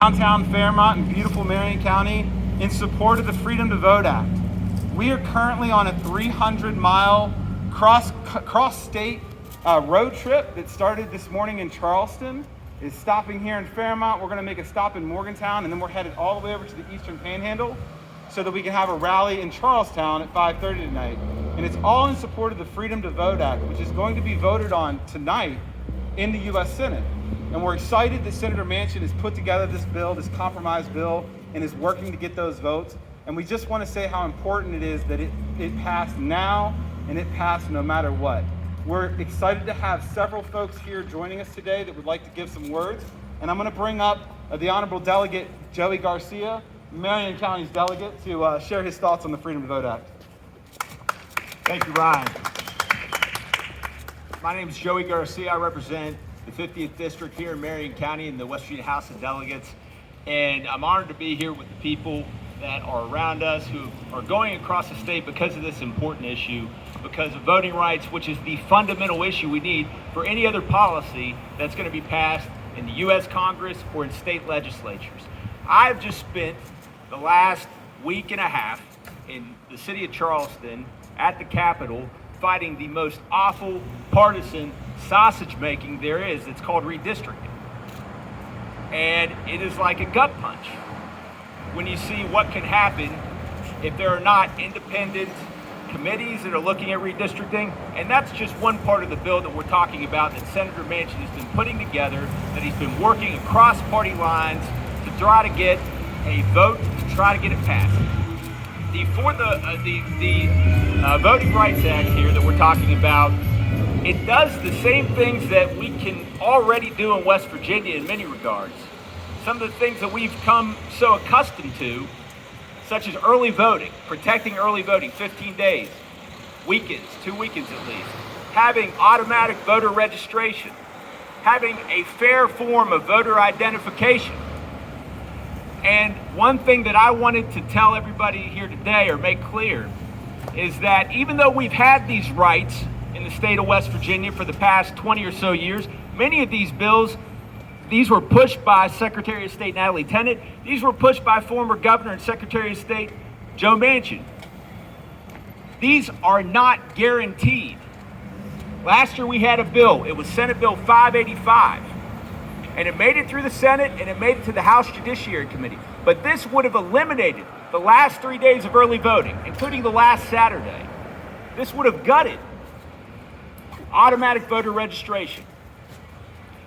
Downtown Fairmont in beautiful Marion County in support of the Freedom to Vote Act. We are currently on a 300-mile cross-state road trip that started this morning in Charleston. Is stopping here in Fairmont. We're going to make a stop in Morgantown, and then we're headed all the way over to the Eastern Panhandle so that we can have a rally in Charlestown at 5:30 tonight. And it's all in support of the Freedom to Vote Act, which is going to be voted on tonight in the U.S. Senate. And we're excited that Senator Manchin has put together this bill, this compromise bill, and is working to get those votes. And we just want to say how important it is that it passed now and it passed no matter what. We're excited to have several folks here joining us today that would like to give some words. And I'm going to bring up the Honorable Delegate Joey Garcia, Marion County's delegate, to share his thoughts on the Freedom to Vote Act. Thank you, Ryan. My name is Joey Garcia. I represent the 50th District here in Marion County in the West Virginia House of Delegates. And I'm honored to be here with the people that are around us who are going across the state because of this important issue, because of voting rights, which is the fundamental issue we need for any other policy that's going to be passed in the U.S. Congress or in state legislatures. I've just spent the last week and a half in the city of Charleston at the Capitol fighting the most awful partisan sausage making there is. It's called redistricting. And it is like a gut punch when you see what can happen if there are not independent committees that are looking at redistricting. And that's just one part of the bill that we're talking about that Senator Manchin has been putting together, that he's been working across party lines to try to get a vote, to try to get it passed. The Voting Rights Act here that we're talking about, it does the same things that we can already do in West Virginia in many regards. Some of the things that we've come so accustomed to, such as early voting, protecting early voting, 15 days, weekends, 2 weekends at least, having automatic voter registration, having a fair form of voter identification. And one thing that I wanted to tell everybody here today or make clear is that even though we've had these rights in the state of West Virginia for the past 20 or so years, many of these bills, these were pushed by Secretary of State Natalie. These were pushed by former Governor and Secretary of State Joe Manchin. These are not guaranteed. Last year we had a bill. It was Senate Bill 585. And it made it through the Senate and it made it to the House Judiciary Committee. But this would have eliminated the last 3 days of early voting, including the last Saturday. This would have gutted automatic voter registration.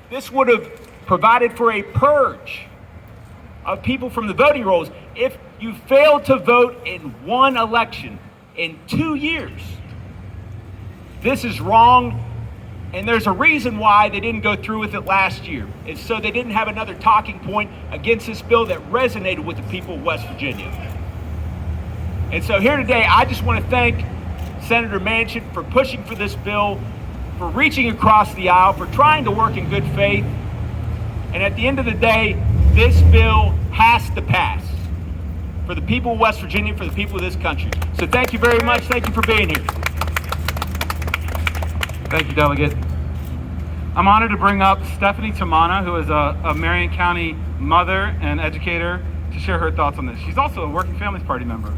This would have provided for a purge of people from the voting rolls. If you failed to vote in one election in 2 years, this is wrong. And there's a reason why they didn't go through with it last year. It's so they didn't have another talking point against this bill that resonated with the people of West Virginia. And so here today, I just want to thank Senator Manchin for pushing for this bill, for reaching across the aisle, for trying to work in good faith. And at the end of the day, this bill has to pass for the people of West Virginia, for the people of this country. So thank you very much. Thank you for being here. Thank you, Delegate. I'm honored to bring up Stephanie Tamana, who is a Marion County mother and educator, to share her thoughts on this. She's also a Working Families Party member.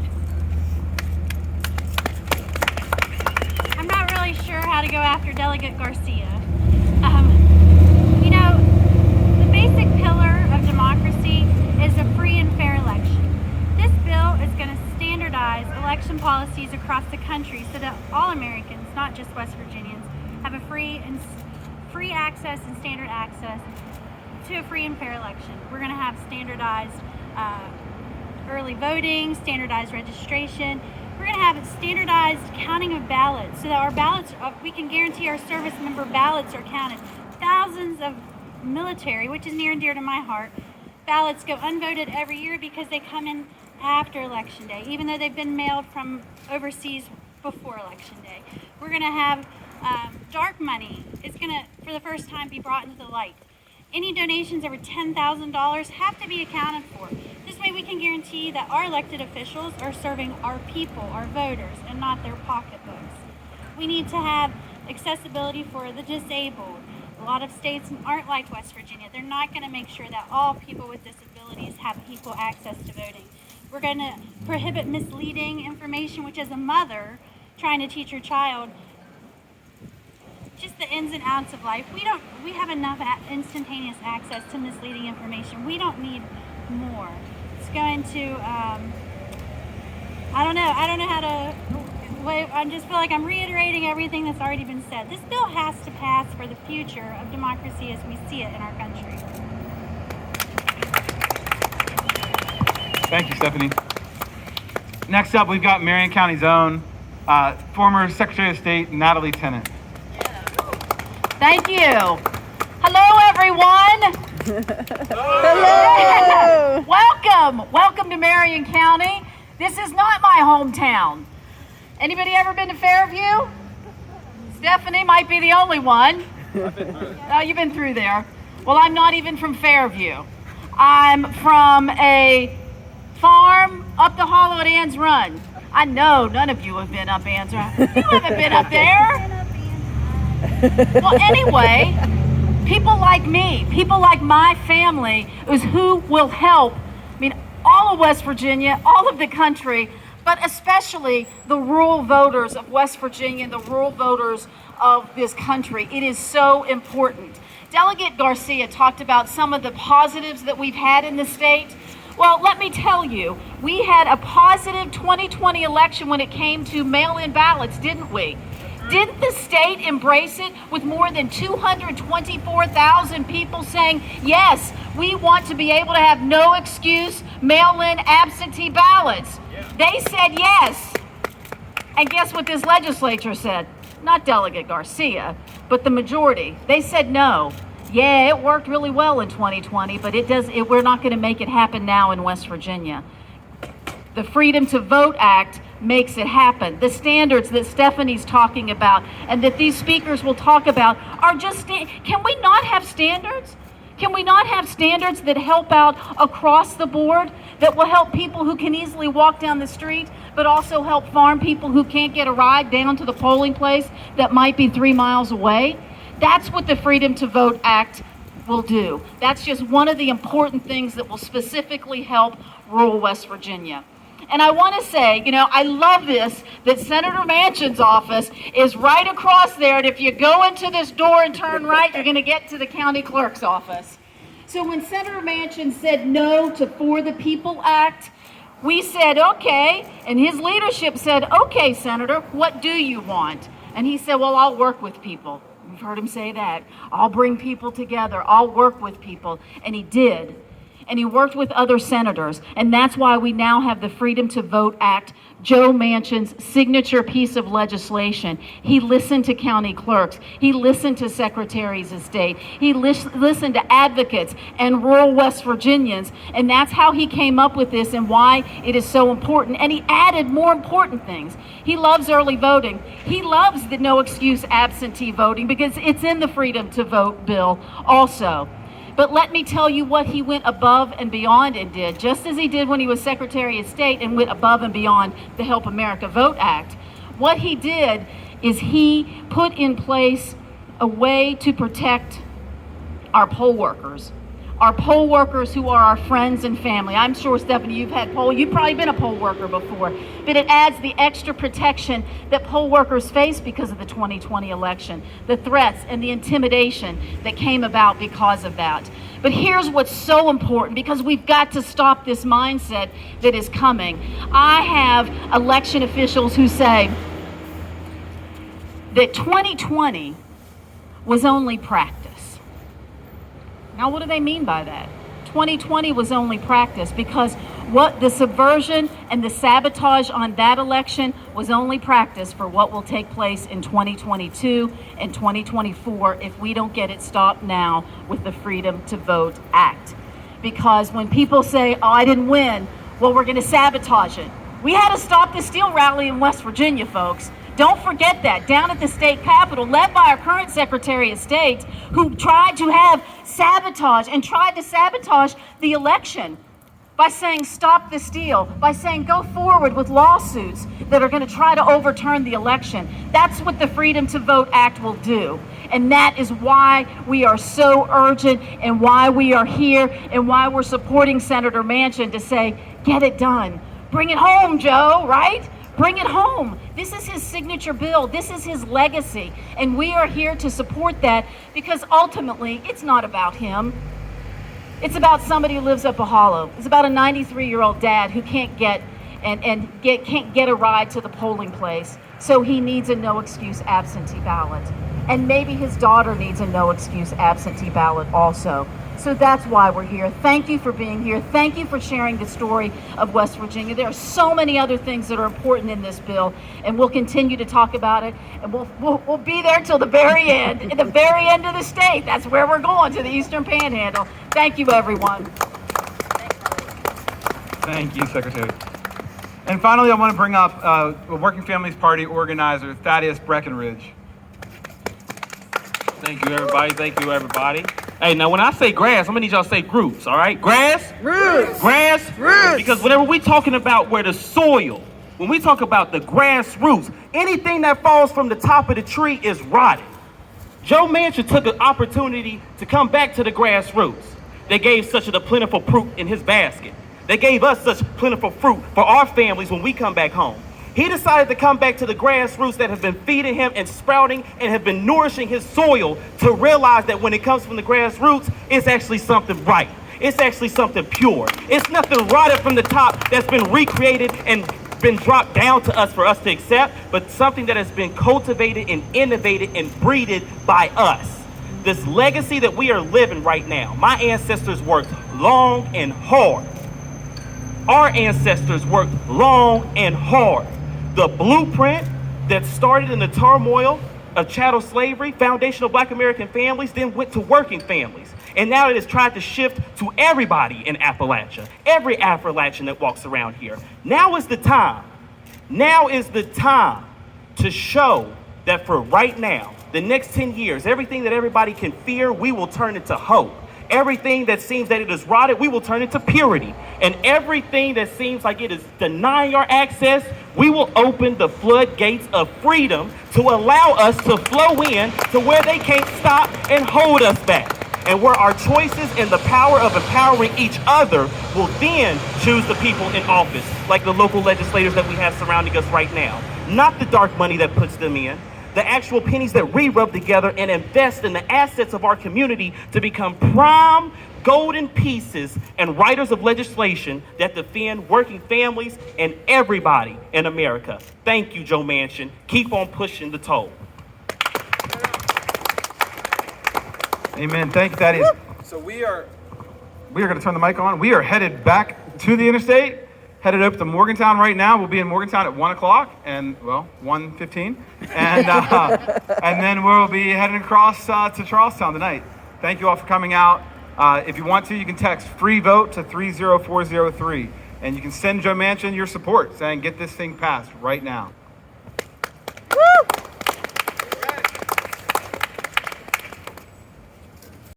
I'm not really sure how to go after Delegate Garcia. The basic pillar of democracy is a free and fair election. This bill is going to standardize election policies across the country so that all Americans, not just West Virginians, have a free access and standard access to a free and fair election. We're going to have standardized early voting, standardized registration. We're going to have standardized counting of ballots so that our ballots, we can guarantee our service member ballots are counted. Thousands of military, which is near and dear to my heart, ballots go unvoted every year because they come in after Election Day, even though they've been mailed from overseas before Election Day. We're going to have dark money is going to, for the first time, be brought into the light. Any donations over $10,000 have to be accounted for. This way we can guarantee that our elected officials are serving our people, our voters, and not their pocketbooks. We need to have accessibility for the disabled. A lot of states aren't like West Virginia. They're not going to make sure that all people with disabilities have equal access to voting. We're going to prohibit misleading information, which as a mother trying to teach your child just the ins and outs of life, we have enough instantaneous access to misleading information. We don't need more. It's going to, I don't know how to, I just feel like I'm reiterating everything that's already been said. This bill has to pass for the future of democracy as we see it in our country. Thank you, Stephanie. Next up, we've got Marion County's own former Secretary of State, Natalie Tennant. Thank you. Hello, everyone. Hello. Welcome to Marion County. This is not my hometown. Anybody ever been to Fairview? Stephanie might be the only one. Oh, you've been through there. Well, I'm not even from Fairview. I'm from a farm up the hollow at Ann's Run. I know none of you have been up Ann's Run. You haven't been up there. Well, anyway, people like me, people like my family is who will help. I mean, all of West Virginia, all of the country, but especially the rural voters of West Virginia and the rural voters of this country. It is so important. Delegate Garcia talked about some of the positives that we've had in the state. Well, let me tell you, we had a positive 2020 election when it came to mail-in ballots, didn't we? Didn't the state embrace it with more than 224,000 people saying, yes, we want to be able to have no excuse mail-in absentee ballots? Yeah. They said yes. And guess what this legislature said? Not Delegate Garcia, but the majority. They said no. Yeah, it worked really well in 2020, but we're not going to make it happen now in West Virginia. The Freedom to Vote Act makes it happen. The standards that Stephanie's talking about and that these speakers will talk about are just, can we not have standards? Can we not have standards that help out across the board, that will help people who can easily walk down the street, but also help farm people who can't get a ride down to the polling place that might be 3 miles away? That's what the Freedom to Vote Act will do. That's just one of the important things that will specifically help rural West Virginia. And I want to say, I love this, that Senator Manchin's office is right across there, and if you go into this door and turn right, you're going to get to the county clerk's office. So when Senator Manchin said no to For the People Act, we said, okay, and his leadership said, okay, Senator, what do you want? And he said, well, I'll work with people. We've heard him say that. I'll bring people together. I'll work with people. And he did. And he worked with other senators, and that's why we now have the Freedom to Vote Act, Joe Manchin's signature piece of legislation. He listened to county clerks. He listened to secretaries of state. He listened to advocates and rural West Virginians, and that's how he came up with this and why it is so important. And he added more important things. He loves early voting. He loves the no excuse absentee voting because it's in the Freedom to Vote bill also. But let me tell you what he went above and beyond and did, just as he did when he was Secretary of State and went above and beyond the Help America Vote Act. What he did is he put in place a way to protect our poll workers who are our friends and family. I'm sure, Stephanie, you've probably been a poll worker before, but it adds the extra protection that poll workers face because of the 2020 election, the threats and the intimidation that came about because of that. But here's what's so important, because we've got to stop this mindset that is coming. I have election officials who say that 2020 was only practice. Now, what do they mean by that? 2020 was only practice because what the subversion and the sabotage on that election was only practice for what will take place in 2022 and 2024 if we don't get it stopped now with the Freedom to Vote Act. Because when people say, oh, I didn't win, well, we're going to sabotage it. We had to stop the steel rally in West Virginia, folks. Don't forget that, down at the state capitol, led by our current Secretary of State, who tried to have sabotage and tried to sabotage the election. by saying stop the steal, by saying go forward with lawsuits that are going to try to overturn the election. That's what the Freedom to Vote Act will do. And that is why we are so urgent and why we are here and why we're supporting Senator Manchin to say, get it done. Bring it home, Joe, right? Bring it home. This is his signature bill. This is his legacy. And we are here to support that because ultimately it's not about him. It's about somebody who lives up a hollow. It's about a 93-year-old dad who can't get a ride to the polling place. So he needs a no excuse absentee ballot. And maybe his daughter needs a no excuse absentee ballot also. So that's why we're here. Thank you for being here. Thank you for sharing the story of West Virginia. There are so many other things that are important in this bill, and we'll continue to talk about it, and we'll be there till the very end, at the very end of the state. That's where we're going, to the Eastern Panhandle. Thank you, everyone. Thank you, Secretary. And finally, I want to bring up the Working Families Party organizer, Thaddeus Breckenridge. Thank you, everybody. Thank you, everybody. Hey, now when I say grass, I'm gonna need y'all to say groups, all right? Grass? Roots. Grass? Roots. Because whenever we talking about where the soil, when we talk about the grassroots, anything that falls from the top of the tree is rotted. Joe Manchin took an opportunity to come back to the grassroots. They gave such a plentiful fruit in his basket. They gave us such plentiful fruit for our families when we come back home. He decided to come back to the grassroots that have been feeding him and sprouting and have been nourishing his soil to realize that when it comes from the grassroots, it's actually something right. It's actually something pure. It's nothing rotted from the top that's been recreated and been dropped down to us for us to accept, but something that has been cultivated and innovated and breeded by us. This legacy that we are living right now, my ancestors worked long and hard. Our ancestors worked long and hard. The blueprint that started in the turmoil of chattel slavery, foundational Black American families, then went to working families. And now it has tried to shift to everybody in Appalachia, every Appalachian that walks around here. Now is the time to show that for right now, the next 10 years, everything that everybody can fear, we will turn into hope. Everything that seems that it is rotted, we will turn into purity. And everything that seems like it is denying our access, we will open the floodgates of freedom to allow us to flow in to where they can't stop and hold us back. And where our choices and the power of empowering each other will then choose the people in office, like the local legislators that we have surrounding us right now. Not the dark money that puts them in, the actual pennies that we rub together and invest in the assets of our community to become prime golden pieces and writers of legislation that defend working families and everybody in America. Thank you, Joe Manchin. Keep on pushing the toll. Amen. Thank you, Thaddeus. So we are going to turn the mic on. We are headed back to the interstate, headed up to Morgantown right now. We'll be in Morgantown at 1 o'clock and, well, 1:15. And then we'll be heading across to Charlestown tonight. Thank you all for coming out. If you want to, you can text FREEVOTE to 30403. And you can send Joe Manchin your support saying, get this thing passed right now.